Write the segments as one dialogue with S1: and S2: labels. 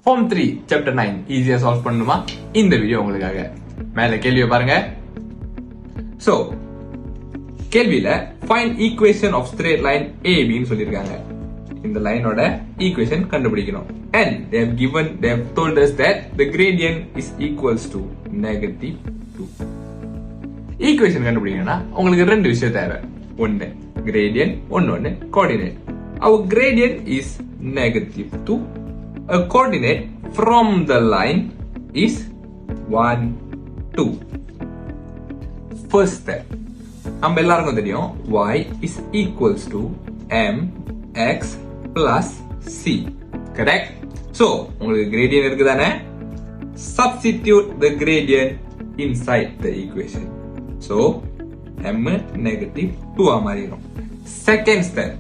S1: Form 3 Chapter 9 ஈஸியா solve பண்ணுமா இந்த வீடியோ உங்களுக்காக. மேல கேள்வியை பாருங்க. சோ கேள்வியில find equation of straight line AB ன்னு சொல்லிருக்காங்க. இந்த லைனோட ஈக்குவேஷன் கண்டுபிடிக்கணும். And they have told us that the gradient is equals to -2. Equation கண்டுபிடிக்கணும்னா உங்களுக்கு ரெண்டு விஷயம் தேவை. ஒன்னு gradient, ஒன்னு coordinate. Our gradient is -2. A coordinate from the line is 1, 2. First step. நம்ம எல்லாருக்கும் தெரியும் y is equals to mx plus c. Correct? So, உங்களுக்கு gradient இருக்குதானே? Substitute the gradient inside the equation. So, m -2 மாறிடும். Second step.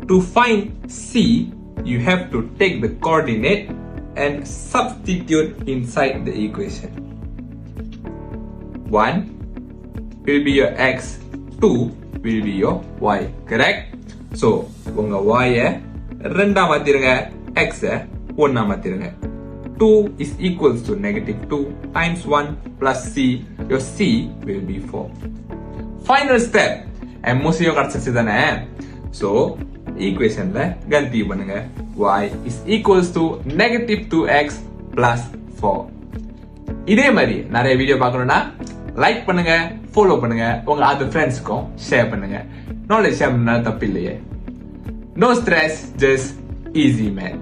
S1: To find c, you have to take the coordinate and substitute inside the equation. 1 will be your x, 2 will be your y. Correct? So, உங்க y ரெண்டா மாத்திருங்க, x 1 மாத்திருங்க. 2 is equals to -2 times 1 plus c. Your c will be 4. Final step. MOCO கிடைச்சிச்சு தானே? So, ஈக்குவேஷன்ல கன்டி பண்ணுங்க. y is equals to -2x plus 4. இதே மாதிரி நிறைய video பார்க்கணும்னா like பண்ணுங்க, ஃபாலோ பண்ணுங்க, உங்க அதர் ஃப்ரெண்ட்ஸ்க்கும் ஷேர் பண்ணுங்க. நாலேஜ் ஷேர் பண்ணா தப்பு இல்லையே. No stress, just easy math.